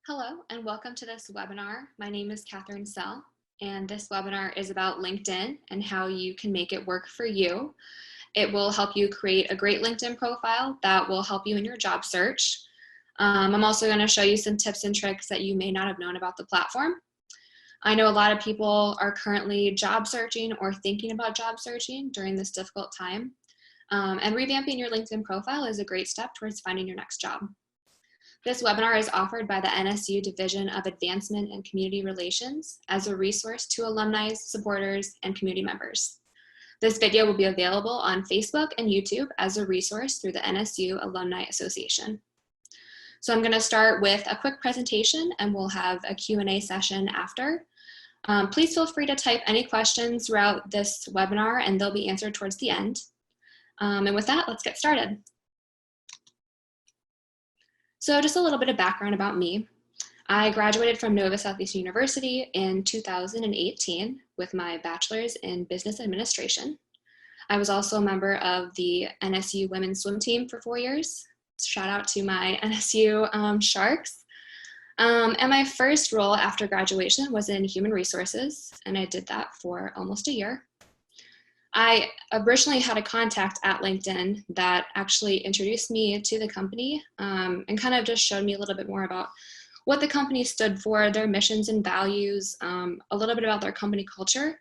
Hello and welcome to this webinar. My name is Catherine Sell, and this webinar is about LinkedIn and how you can make it work for you. It will help you create a great LinkedIn profile that will help you in your job search. I'm also going to show you some tips and tricks that you may not have known about the platform. I know a lot of people are currently job searching or thinking about job searching during this difficult time. And revamping your LinkedIn profile is a great step towards finding your next job. This webinar is offered by the NSU Division of Advancement and Community Relations as a resource to alumni, supporters, and community members. This video will be available on Facebook and YouTube as a resource through the NSU Alumni Association. So I'm going to start with a quick presentation and we'll have a Q&A session after. Please feel free to type any questions throughout this webinar and they'll be answered towards the end. And with that, let's get started. So just a little bit of background about me. I graduated from Nova Southeastern University in 2018 with my bachelor's in business administration. I was also a member of the NSU women's swim team for 4 years. Shout out to my NSU Sharks. And my first role after graduation was in human resources, and I did that for almost a year. I originally had a contact at LinkedIn that actually introduced me to the company and kind of just showed me a little bit more about what the company stood for, their missions and values, a little bit about their company culture.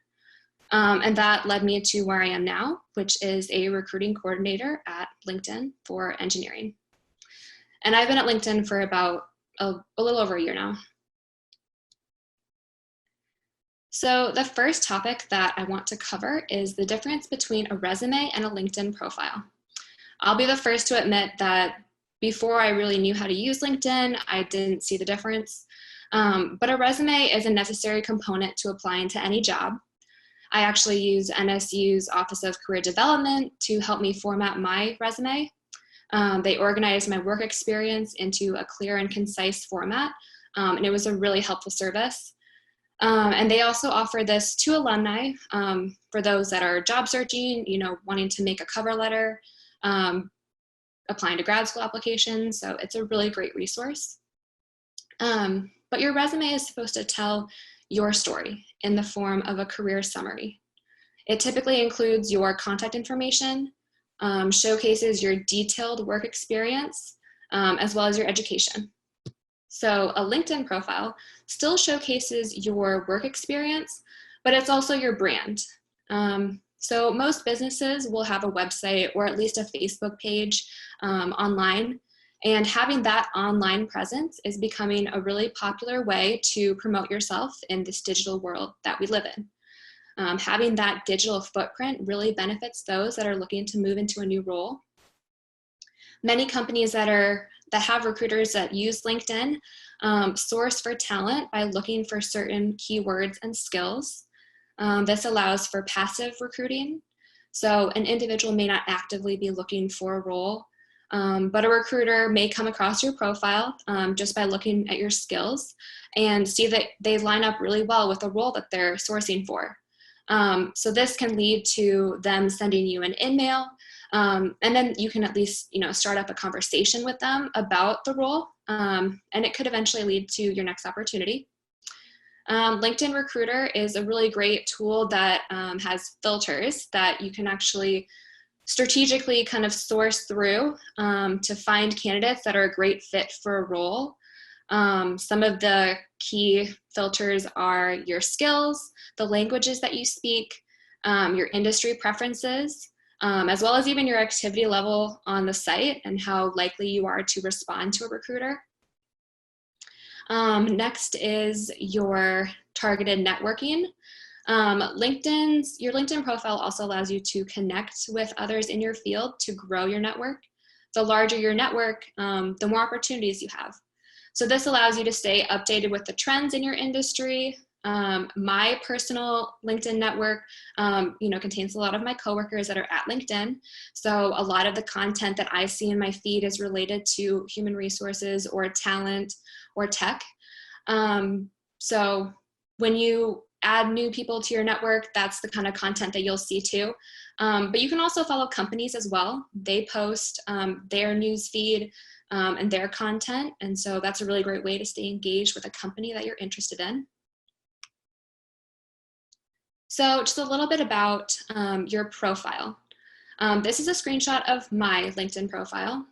And that led me to where I am now, which is a recruiting coordinator at LinkedIn for engineering. And I've been at LinkedIn for about a little over a year now. So the first topic that I want to cover is the difference between a resume and a LinkedIn profile. I'll be the first to admit that before I really knew how to use LinkedIn, I didn't see the difference. But a resume is a necessary component to applying to any job. I actually use NSU's Office of Career Development to help me format my resume. They organized my work experience into a clear and concise format, and it was a really helpful service. And they also offer this to alumni for those that are job searching, wanting to make a cover letter, applying to grad school applications. So it's a really great resource. But your resume is supposed to tell your story in the form of a career summary. It typically includes your contact information, showcases your detailed work experience, as well as your education. So a LinkedIn profile still showcases your work experience, but it's also your brand. So most businesses will have a website or at least a Facebook page online, and having that online presence is becoming a really popular way to promote yourself in this digital world that we live in. Having that digital footprint really benefits those that are looking to move into a new role. Many companies that have recruiters that use LinkedIn source for talent by looking for certain keywords and skills. This allows for passive recruiting. So an individual may not actively be looking for a role, but a recruiter may come across your profile just by looking at your skills and see that they line up really well with the role that they're sourcing for. So this can lead to them sending you an email, and then you can at least, start up a conversation with them about the role, and it could eventually lead to your next opportunity. LinkedIn Recruiter is a really great tool that has filters that you can actually strategically kind of source through to find candidates that are a great fit for a role. Some of the key filters are your skills, the languages that you speak, your industry preferences, as well as even your activity level on the site and how likely you are to respond to a recruiter. Next is your targeted networking. Your LinkedIn profile also allows you to connect with others in your field to grow your network. The larger your network, the more opportunities you have. So this allows you to stay updated with the trends in your industry. My personal LinkedIn network, contains a lot of my coworkers that are at LinkedIn. So a lot of the content that I see in my feed is related to human resources or talent or tech. So when you add new people to your network, that's the kind of content that you'll see too. But you can also follow companies as well. They post their news feed and their content. And so that's a really great way to stay engaged with a company that you're interested in. So just a little bit about your profile. This is a screenshot of my LinkedIn profile.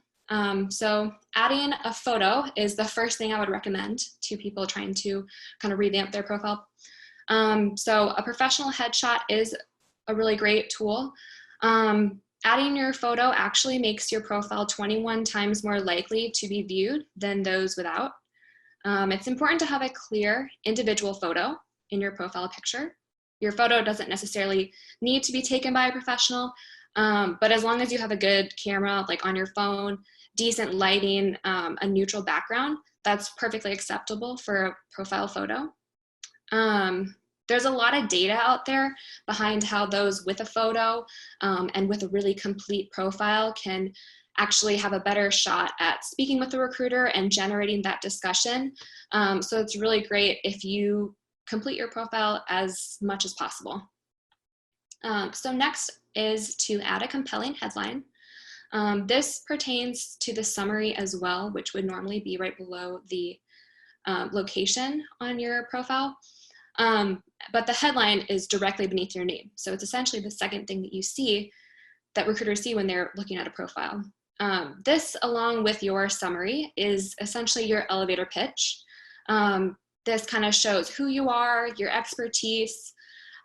So adding a photo is the first thing I would recommend to people trying to kind of revamp their profile. So a professional headshot is a really great tool. Adding your photo actually makes your profile 21 times more likely to be viewed than those without. It's important to have a clear individual photo in your profile picture. Your photo doesn't necessarily need to be taken by a professional, but as long as you have a good camera, like on your phone, decent lighting, a neutral background, that's perfectly acceptable for a profile photo. There's a lot of data out there behind how those with a photo and with a really complete profile can actually have a better shot at speaking with the recruiter and generating that discussion. So it's really great if you complete your profile as much as possible. So next is to add a compelling headline. This pertains to the summary as well, which would normally be right below the location on your profile. But the headline is directly beneath your name. So it's essentially the second thing that you see, that recruiters see when they're looking at a profile. This, along with your summary, is essentially your elevator pitch. This kind of shows who you are, your expertise.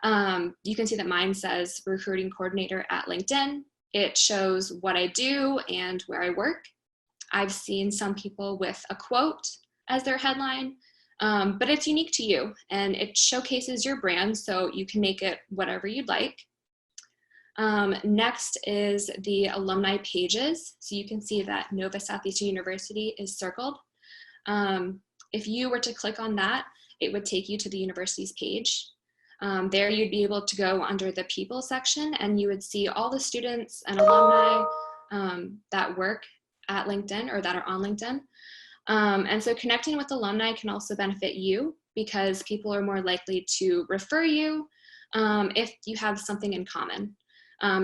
You can see that mine says recruiting coordinator at LinkedIn. It shows what I do and where I work. I've seen some people with a quote as their headline, but it's unique to you and it showcases your brand, so you can make it whatever you'd like. Next is the alumni pages. So you can see that Nova Southeastern University is circled. If you were to click on that, it would take you to the university's page. There you'd be able to go under the people section and you would see all the students and alumni that work at LinkedIn or that are on LinkedIn. And so connecting with alumni can also benefit you because people are more likely to refer you if you have something in common.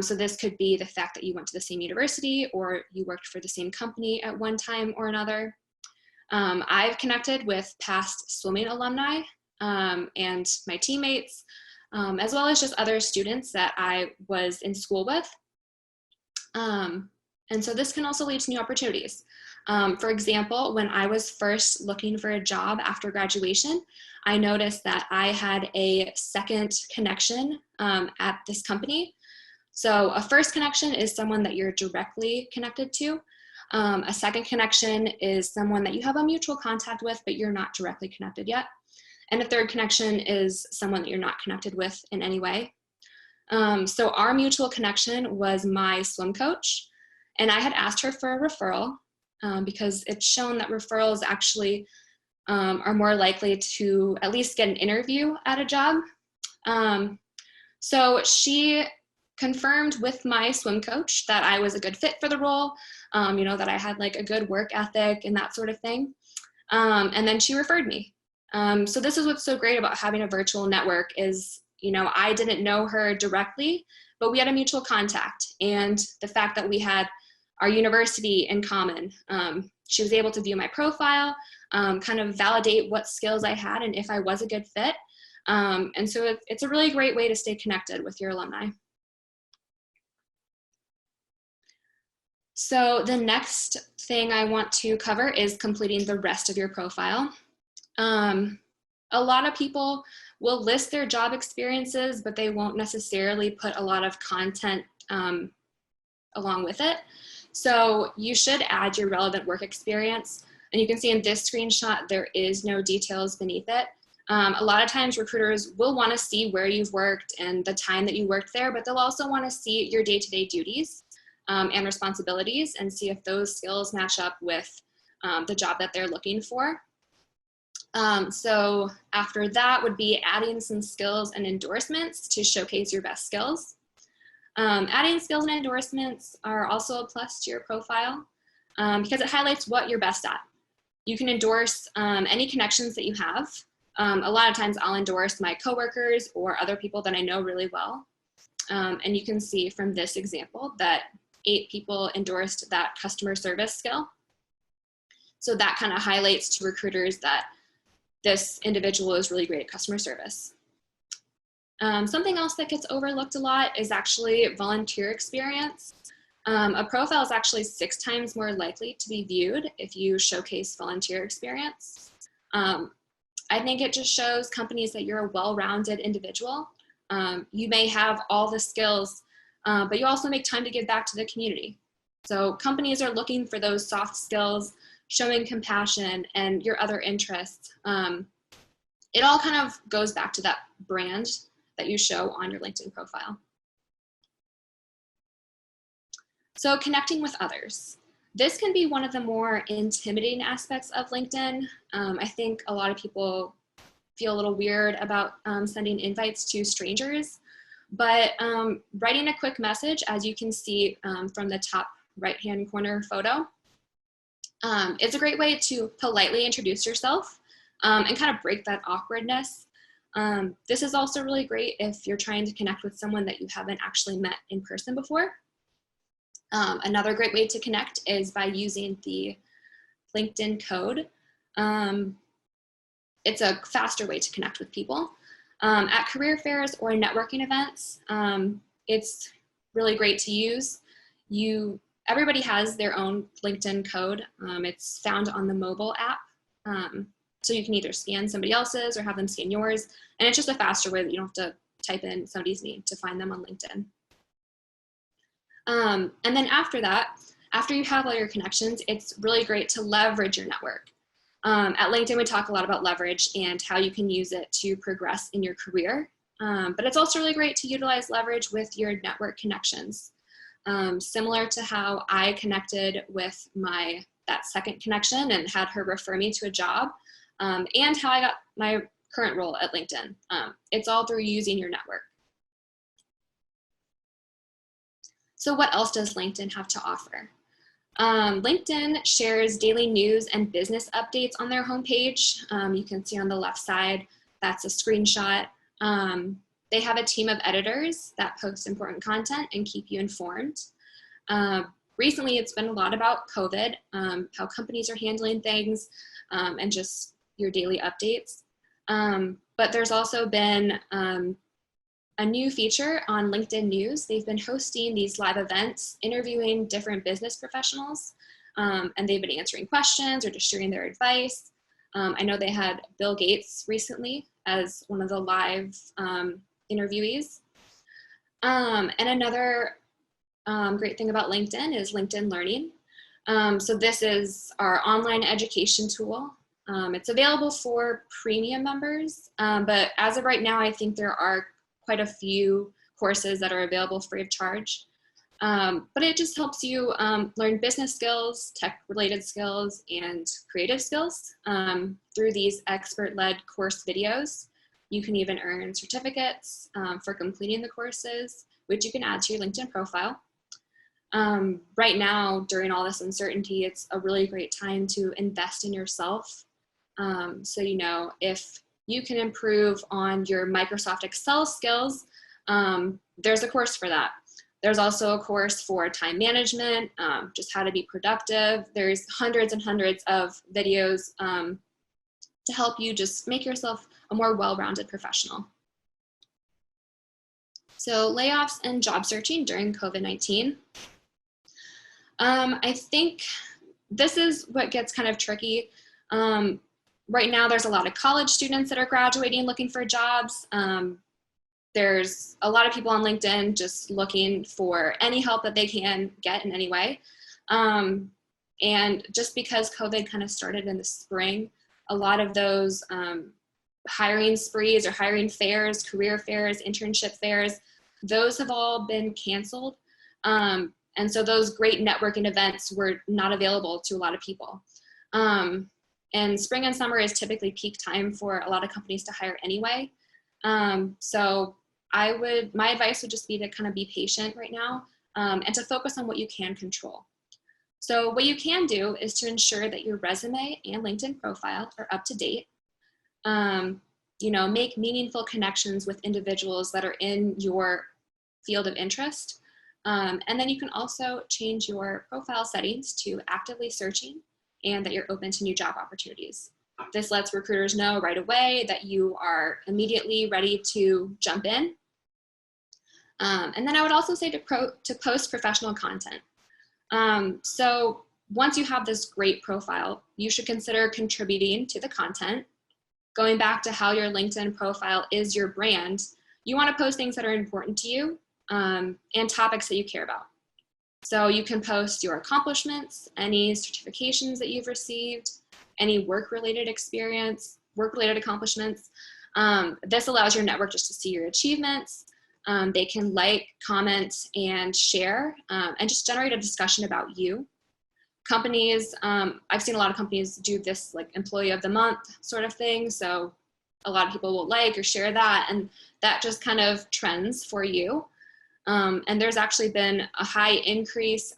So this could be the fact that you went to the same university or you worked for the same company at one time or another. I've connected with past swimming alumni and my teammates, as well as just other students that I was in school with. And so this can also lead to new opportunities. For example, when I was first looking for a job after graduation, I noticed that I had a second connection at this company. So a first connection is someone that you're directly connected to. A second connection is someone that you have a mutual contact with, but you're not directly connected yet. And a third connection is someone that you're not connected with in any way. So our mutual connection was my swim coach, and I had asked her for a referral because it's shown that referrals actually are more likely to at least get an interview at a job. So she confirmed with my swim coach that I was a good fit for the role, you know, that I had like a good work ethic and that sort of thing. And then she referred me. So this is what's so great about having a virtual network is, you know, I didn't know her directly, but we had a mutual contact. And the fact that we had our university in common, she was able to view my profile, kind of validate what skills I had and if I was a good fit. And so it's a really great way to stay connected with your alumni. So the next thing I want to cover is completing the rest of your profile. A lot of people will list their job experiences, but they won't necessarily put a lot of content along with it. So you should add your relevant work experience. And you can see in this screenshot, there is no details beneath it. A lot of times recruiters will want to see where you've worked and the time that you worked there, but they'll also want to see your day-to-day duties and responsibilities and see if those skills match up with the job that they're looking for. So after that would be adding some skills and endorsements to showcase your best skills. Adding skills and endorsements are also a plus to your profile because it highlights what you're best at. You can endorse any connections that you have. A lot of times I'll endorse my coworkers or other people that I know really well. And you can see from this example that 8 people endorsed that customer service skill. So that kind of highlights to recruiters that this individual is really great at customer service. Something else that gets overlooked a lot is actually volunteer experience. A profile is actually 6 times more likely to be viewed if you showcase volunteer experience. I think it just shows companies that you're a well-rounded individual. You may have all the skills, but you also make time to give back to the community. So companies are looking for those soft skills, showing compassion, and your other interests. It all kind of goes back to that brand that you show on your LinkedIn profile. So connecting with others. This can be one of the more intimidating aspects of LinkedIn. I think a lot of people feel a little weird about sending invites to strangers, but writing a quick message, as you can see from the top right-hand corner photo, is a great way to politely introduce yourself and kind of break that awkwardness. This is also really great if you're trying to connect with someone that you haven't actually met in person before. Another great way to connect is by using the LinkedIn code. It's a faster way to connect with people. At career fairs or networking events, it's really great to use. Everybody has their own LinkedIn code. It's found on the mobile app. So you can either scan somebody else's or have them scan yours. And it's just a faster way that you don't have to type in somebody's name to find them on LinkedIn. And then after that, after you have all your connections, it's really great to leverage your network. At LinkedIn, we talk a lot about leverage and how you can use it to progress in your career. But it's also really great to utilize leverage with your network connections. Similar to how I connected with that second connection and had her refer me to a job, and how I got my current role at LinkedIn. It's all through using your network. So what else does LinkedIn have to offer? LinkedIn shares daily news and business updates on their homepage. You can see on the left side, that's a screenshot. They have a team of editors that post important content and keep you informed. Recently, it's been a lot about COVID, how companies are handling things, and just your daily updates. But there's also been a new feature on LinkedIn News. They've been hosting these live events, interviewing different business professionals, and they've been answering questions or just sharing their advice. I know they had Bill Gates recently as one of the live interviewees. And another great thing about LinkedIn is LinkedIn Learning. So this is our online education tool. It's available for premium members, but as of right now, I think there are quite a few courses that are available free of charge. But it just helps you learn business skills, tech-related skills, and creative skills through these expert-led course videos. You can even earn certificates for completing the courses, which you can add to your LinkedIn profile. Right now, during all this uncertainty, it's a really great time to invest in yourself. So, you know, if you can improve on your Microsoft Excel skills, there's a course for that. There's also a course for time management, just how to be productive. There's hundreds and hundreds of videos to help you just make yourself a more well-rounded professional. So layoffs and job searching during COVID-19. I think this is what gets kind of tricky. Right now, there's a lot of college students that are graduating looking for jobs. There's a lot of people on LinkedIn just looking for any help that they can get in any way. And just because COVID kind of started in the spring, a lot of those hiring sprees or hiring fairs, career fairs, internship fairs, those have all been canceled. And so those great networking events were not available to a lot of people. And spring and summer is typically peak time for a lot of companies to hire anyway. So my advice would just be to kind of be patient right now and to focus on what you can control. So what you can do is to ensure that your resume and LinkedIn profile are up to date. You know, make meaningful connections with individuals that are in your field of interest. And then you can also change your profile settings to actively searching and that you're open to new job opportunities. This lets recruiters know right away that you are immediately ready to jump in. And then I would also say to post professional content. So once you have this great profile, you should consider contributing to the content. Going back to how your LinkedIn profile is your brand, you want to post things that are important to you and topics that you care about. So you can post your accomplishments, any certifications that you've received, any work-related experience, work-related accomplishments. This allows your network just to see your achievements. They can like, comment, and share, and just generate a discussion about you. Companies, I've seen a lot of companies do this like employee of the month sort of thing. So a lot of people will like or share that, and that just kind of trends for you. And there's actually been a high increase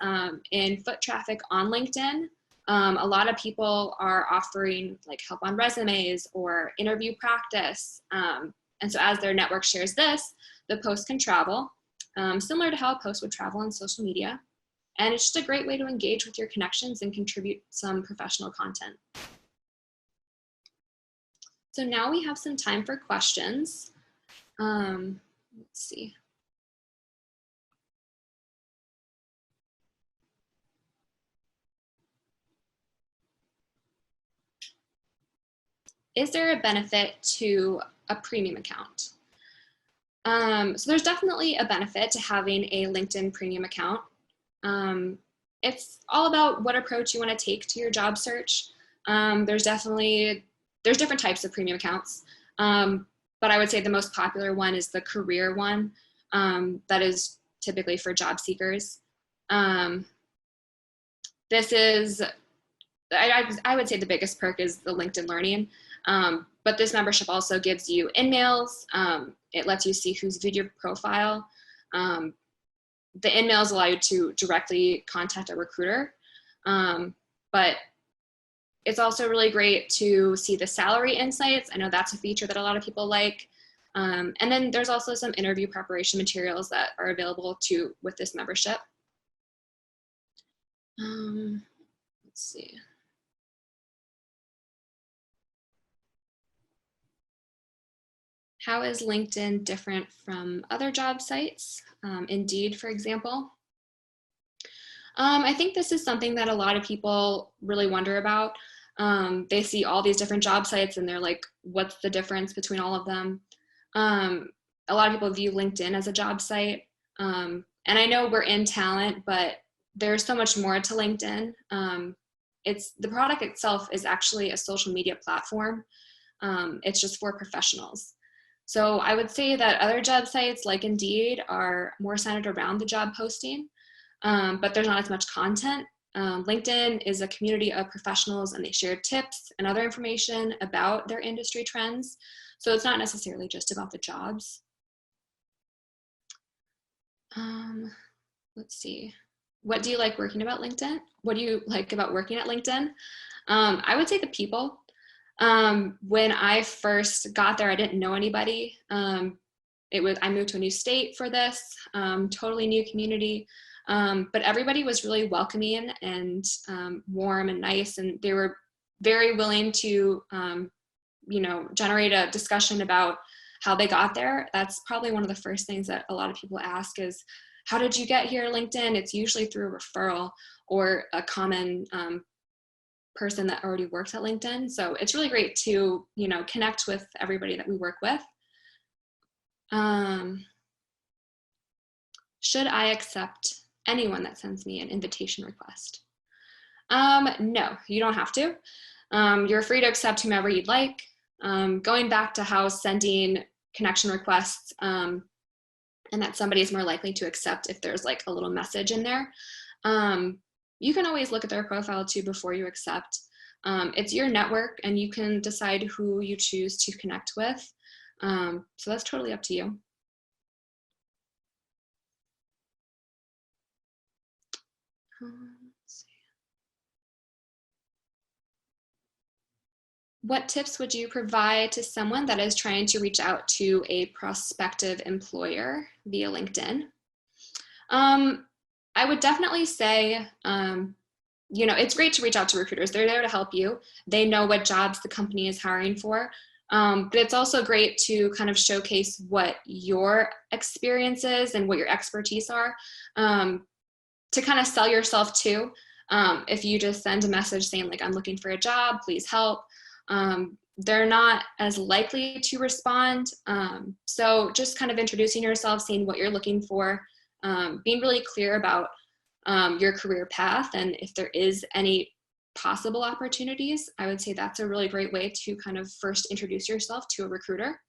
in foot traffic on LinkedIn. A lot of people are offering like help on resumes or interview practice. And so as their network shares this, the post can travel, similar to how a post would travel on social media. And it's just a great way to engage with your connections and contribute some professional content. So now we have some time for questions. Let's see. Is there a benefit to a premium account? So there's definitely a benefit to having a LinkedIn premium account. It's all about what approach you want to take to your job search. There's different types of premium accounts, but I would say the most popular one is the career one. That is typically for job seekers. This is, I would say the biggest perk is the LinkedIn Learning, but this membership also gives you in-mails. It lets you see who's viewed your profile. The in-mails allow you to directly contact a recruiter, but it's also really great to see the salary insights. I know that's a feature that a lot of people like. And then there's also some interview preparation materials that are available too with this membership. Let's see. How is LinkedIn different from other job sites? Indeed, for example. I think this is something that a lot of people really wonder about. They see all these different job sites and they're like, what's the difference between all of them? A lot of people view LinkedIn as a job site. And I know we're in talent, but there's so much more to LinkedIn. The product itself is actually a social media platform. It's just for professionals. So I would say that other job sites like Indeed are more centered around the job posting, but there's not as much content. LinkedIn is a community of professionals and they share tips and other information about their industry trends. So it's not necessarily just about the jobs. Let's see. What do you like working about LinkedIn? What do you like about working at LinkedIn? I would say the people. When I first got there, I didn't know anybody. I moved to a new state for this, totally new community. But everybody was really welcoming and warm and nice, and they were very willing to, generate a discussion about how they got there. That's probably one of the first things that a lot of people ask is, how did you get here, LinkedIn? It's usually through a referral or a common person that already works at LinkedIn. So it's really great to, connect with everybody that we work with. Should I accept anyone that sends me an invitation request? No, you don't have to. You're free to accept whomever you'd like. Going back to how sending connection requests and that somebody is more likely to accept if there's like a little message in there. You can always look at their profile too before you accept. It's your network and you can decide who you choose to connect with. So that's totally up to you. Let's see. What tips would you provide to someone that is trying to reach out to a prospective employer via LinkedIn? I would definitely say, it's great to reach out to recruiters. They're there to help you. They know what jobs the company is hiring for. But it's also great to kind of showcase what your experience is and what your expertise are, to kind of sell yourself too. If you just send a message saying like, I'm looking for a job, please help, they're not as likely to respond. So just kind of introducing yourself, saying what you're looking for, being really clear about your career path, and if there is any possible opportunities, I would say that's a really great way to kind of first introduce yourself to a recruiter.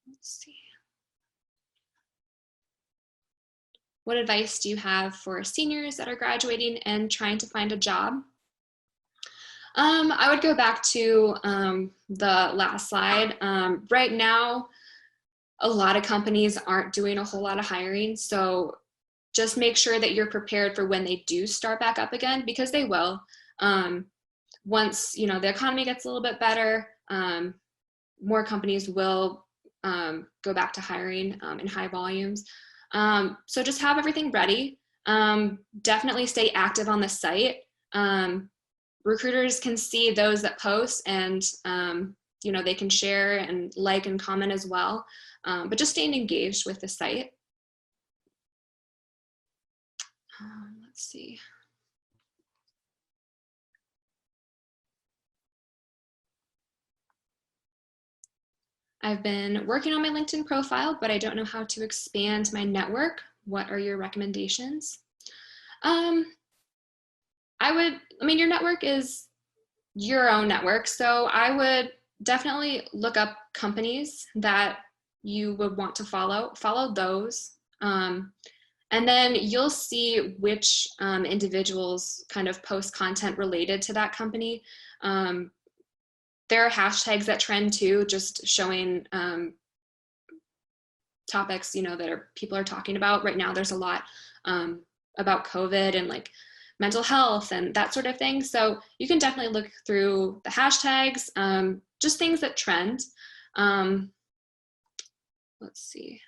Let's see. What advice do you have for seniors that are graduating and trying to find a job? I would go back to the last slide. Right now, a lot of companies aren't doing a whole lot of hiring, so just make sure that you're prepared for when they do start back up again, because they will. Once the economy gets a little bit better, more companies will go back to hiring in high volumes. So just have everything ready. Definitely stay active on the site. Recruiters can see those that post, and they can share and like and comment as well. But just staying engaged with the site. Let's see. I've been working on my LinkedIn profile, but I don't know how to expand my network. What are your recommendations? Your network is your own network. So I would definitely look up companies that you would want to follow those. And then you'll see which individuals kind of post content related to that company. There are hashtags that trend too, just showing topics, that people are talking about. Right now, there's a lot about COVID and like mental health and that sort of thing. So you can definitely look through the hashtags, just things that trend. Let's see.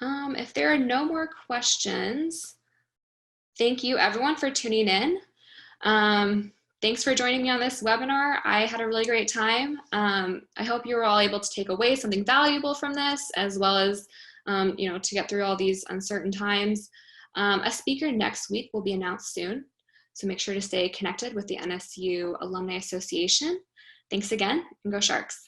If there are no more questions, thank you everyone for tuning in. Thanks for joining me on this webinar. I had a really great time. I hope you were all able to take away something valuable from this, as well as, to get through all these uncertain times. A speaker next week will be announced soon, so make sure to stay connected with the NSU Alumni Association. Thanks again, and go Sharks.